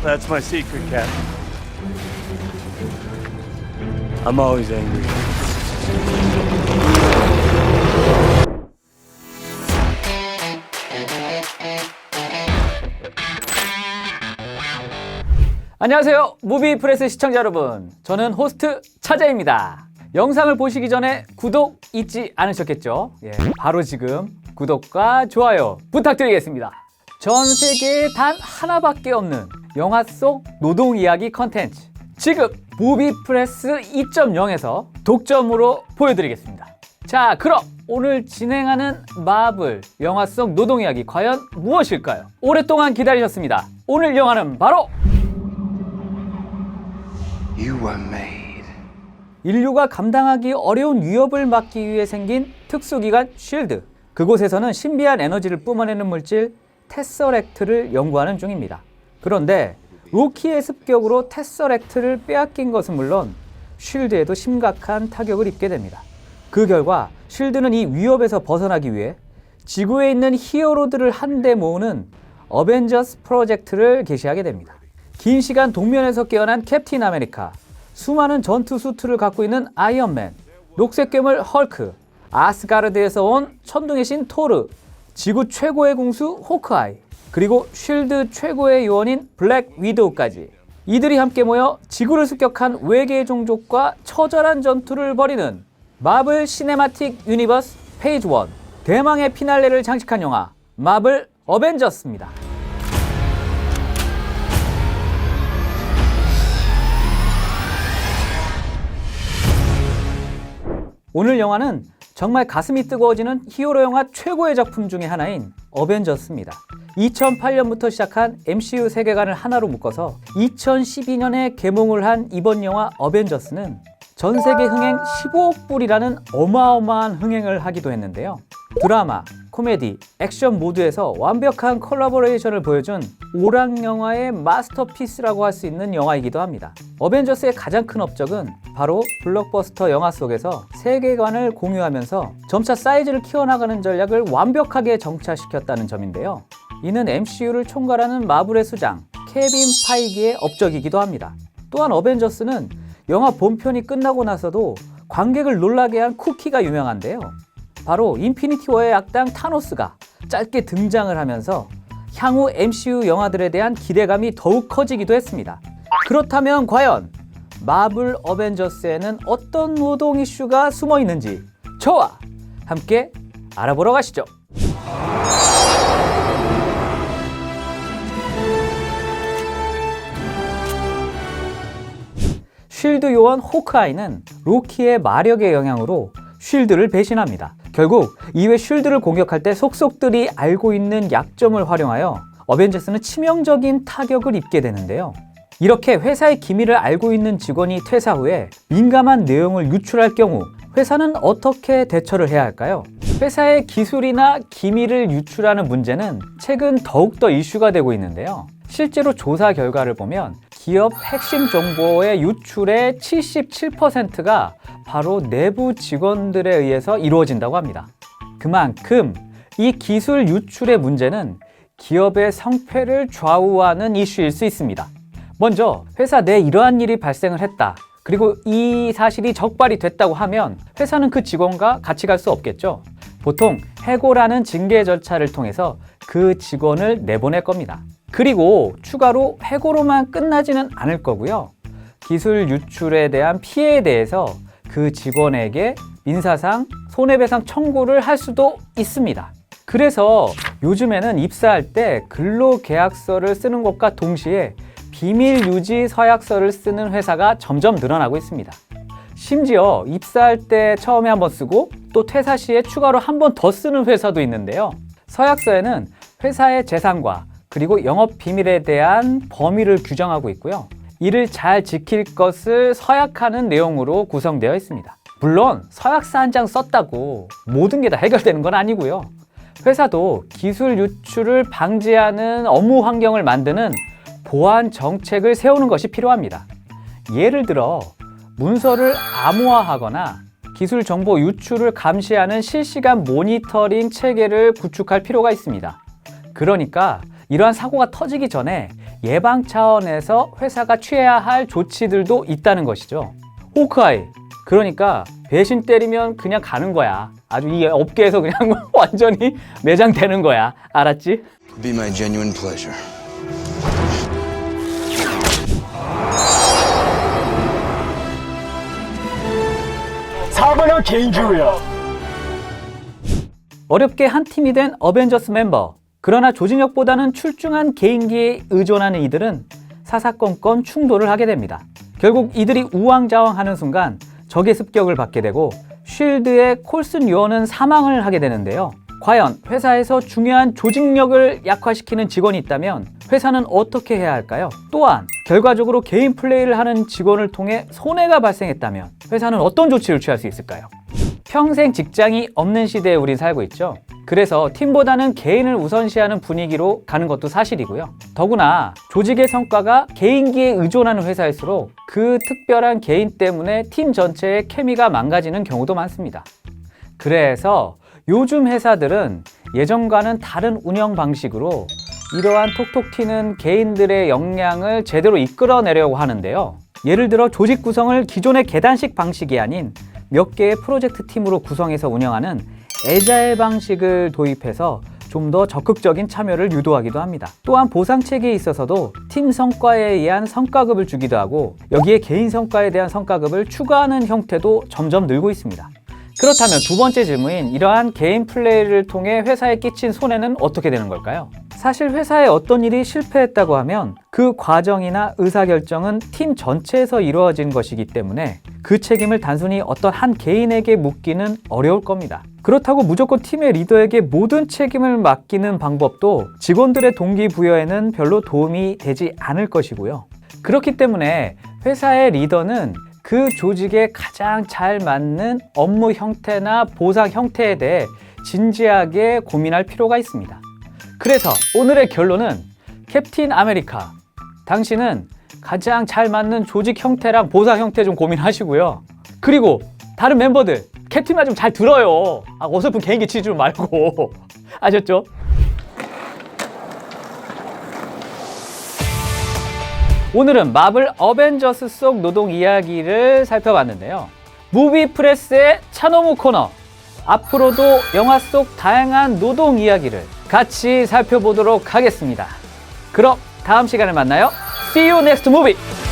That's my secret, Cap. I'm always angry. 안녕하세요, 무비프레스 시청자 여러분. 저는 호스트 차자입니다. 영상을 보시기 전에 구독 잊지 않으셨겠죠? 바로 지금 구독과 좋아요 부탁드리겠습니다. 전 세계에 단 하나밖에 없는 영화 속 노동 이야기 컨텐츠, 지금 무비프레스 2.0에서 독점으로 보여드리겠습니다. 자, 그럼 오늘 진행하는 마블 영화 속 노동 이야기 과연 무엇일까요? 오랫동안 기다리셨습니다. 오늘 영화는 바로 You were made. 인류가 감당하기 어려운 위협을 막기 위해 생긴 특수기관 쉴드. 그곳에서는 신비한 에너지를 뿜어내는 물질 테서렉트를 연구하는 중입니다. 그런데 로키의 습격으로 테서렉트를 빼앗긴 것은 물론 쉴드에도 심각한 타격을 입게 됩니다. 그 결과 쉴드는 이 위협에서 벗어나기 위해 지구에 있는 히어로들을 한데 모으는 어벤져스 프로젝트를 개시하게 됩니다. 긴 시간 동면에서 깨어난 캡틴 아메리카, 수많은 전투 수트를 갖고 있는 아이언맨, 녹색 괴물 헐크, 아스가르드에서 온 천둥의 신 토르, 지구 최고의 궁수 호크아이, 그리고 쉴드 최고의 요원인 블랙 위도우까지, 이들이 함께 모여 지구를 습격한 외계 종족과 처절한 전투를 벌이는 마블 시네마틱 유니버스 페이지 1, 대망의 피날레를 장식한 영화 마블 어벤져스입니다. 오늘 영화는 정말 가슴이 뜨거워지는 히어로 영화 최고의 작품 중에 하나인 어벤져스입니다. 2008년부터 시작한 MCU 세계관을 하나로 묶어서 2012년에 개봉을 한 이번 영화 어벤져스는 전 세계 흥행 15억 불이라는 어마어마한 흥행을 하기도 했는데요. 드라마, 코미디, 액션 모두에서 완벽한 콜라보레이션을 보여준 오락영화의 마스터피스라고 할 수 있는 영화이기도 합니다. 어벤져스의 가장 큰 업적은 바로 블록버스터 영화 속에서 세계관을 공유하면서 점차 사이즈를 키워나가는 전략을 완벽하게 정착시켰다는 점인데요. 이는 MCU를 총괄하는 마블의 수장 케빈 파이기의 업적이기도 합니다. 또한 어벤져스는 영화 본편이 끝나고 나서도 관객을 놀라게 한 쿠키가 유명한데요. 바로 인피니티 워의 악당 타노스가 짧게 등장을 하면서 향후 MCU 영화들에 대한 기대감이 더욱 커지기도 했습니다. 그렇다면 과연 마블 어벤져스에는 어떤 노동 이슈가 숨어 있는지 저와 함께 알아보러 가시죠. 쉴드 요원 호크아이는 로키의 마력의 영향으로 쉴드를 배신합니다. 결국 이외 쉴드를 공격할 때 속속들이 알고 있는 약점을 활용하여 어벤져스는 치명적인 타격을 입게 되는데요. 이렇게 회사의 기밀을 알고 있는 직원이 퇴사 후에 민감한 내용을 유출할 경우 회사는 어떻게 대처를 해야 할까요? 회사의 기술이나 기밀을 유출하는 문제는 최근 더욱더 이슈가 되고 있는데요. 실제로 조사 결과를 보면 기업 핵심 정보의 유출의 77%가 바로 내부 직원들에 의해서 이루어진다고 합니다. 그만큼 이 기술 유출의 문제는 기업의 성패를 좌우하는 이슈일 수 있습니다. 먼저 회사 내 이러한 일이 발생을 했다, 그리고 이 사실이 적발이 됐다고 하면 회사는 그 직원과 같이 갈 수 없겠죠. 보통 해고라는 징계 절차를 통해서 그 직원을 내보낼 겁니다. 그리고 추가로 해고로만 끝나지는 않을 거고요. 기술 유출에 대한 피해에 대해서 그 직원에게 민사상 손해배상 청구를 할 수도 있습니다. 그래서 요즘에는 입사할 때 근로계약서를 쓰는 것과 동시에 비밀 유지 서약서를 쓰는 회사가 점점 늘어나고 있습니다. 심지어 입사할 때 처음에 한번 쓰고 또 퇴사 시에 추가로 한 번 더 쓰는 회사도 있는데요. 서약서에는 회사의 재산과 그리고 영업 비밀에 대한 범위를 규정하고 있고요. 이를 잘 지킬 것을 서약하는 내용으로 구성되어 있습니다. 물론 서약서 한 장 썼다고 모든 게 다 해결되는 건 아니고요. 회사도 기술 유출을 방지하는 업무 환경을 만드는 보안 정책을 세우는 것이 필요합니다. 예를 들어 문서를 암호화하거나 기술 정보 유출을 감시하는 실시간 모니터링 체계를 구축할 필요가 있습니다. 그러니까 이러한 사고가 터지기 전에 예방 차원에서 회사가 취해야 할 조치들도 있다는 것이죠. 호크아이, 그러니까 배신 때리면 그냥 가는 거야. 아주 이 업계에서 그냥 완전히 매장되는 거야. 알았지? It'll be my genuine pleasure. 사번은 개인주의야. 어렵게 한 팀이 된 어벤져스 멤버. 그러나 조직력보다는 출중한 개인기에 의존하는 이들은 사사건건 충돌을 하게 됩니다. 결국 이들이 우왕좌왕하는 순간 적의 습격을 받게 되고 쉴드의 콜슨 요원은 사망을 하게 되는데요. 과연 회사에서 중요한 조직력을 약화시키는 직원이 있다면 회사는 어떻게 해야 할까요? 또한 결과적으로 개인 플레이를 하는 직원을 통해 손해가 발생했다면 회사는 어떤 조치를 취할 수 있을까요? 평생 직장이 없는 시대에 우린 살고 있죠. 그래서 팀보다는 개인을 우선시하는 분위기로 가는 것도 사실이고요. 더구나 조직의 성과가 개인기에 의존하는 회사일수록 그 특별한 개인 때문에 팀 전체의 케미가 망가지는 경우도 많습니다. 그래서 요즘 회사들은 예전과는 다른 운영 방식으로 이러한 톡톡 튀는 개인들의 역량을 제대로 이끌어내려고 하는데요. 예를 들어 조직 구성을 기존의 계단식 방식이 아닌 몇 개의 프로젝트 팀으로 구성해서 운영하는 애자일 방식을 도입해서 좀 더 적극적인 참여를 유도하기도 합니다. 또한 보상체계에 있어서도 팀 성과에 의한 성과급을 주기도 하고 여기에 개인 성과에 대한 성과급을 추가하는 형태도 점점 늘고 있습니다. 그렇다면 두 번째 질문인 이러한 개인 플레이를 통해 회사에 끼친 손해는 어떻게 되는 걸까요? 사실 회사에 어떤 일이 실패했다고 하면 그 과정이나 의사결정은 팀 전체에서 이루어진 것이기 때문에 그 책임을 단순히 어떤 한 개인에게 묻기는 어려울 겁니다. 그렇다고 무조건 팀의 리더에게 모든 책임을 맡기는 방법도 직원들의 동기부여에는 별로 도움이 되지 않을 것이고요. 그렇기 때문에 회사의 리더는 그 조직에 가장 잘 맞는 업무 형태나 보상 형태에 대해 진지하게 고민할 필요가 있습니다. 그래서 오늘의 결론은 캡틴 아메리카, 당신은 가장 잘 맞는 조직 형태랑 보상 형태 좀 고민하시고요. 그리고 다른 멤버들, 캡틴 말 좀 잘 들어요. 어설픈 개인기 치지 좀 말고. 아셨죠? 오늘은 마블 어벤져스 속 노동 이야기를 살펴봤는데요. 무비프레스의 차노무 코너, 앞으로도 영화 속 다양한 노동 이야기를 같이 살펴보도록 하겠습니다. 그럼 다음 시간에 만나요. See you next movie!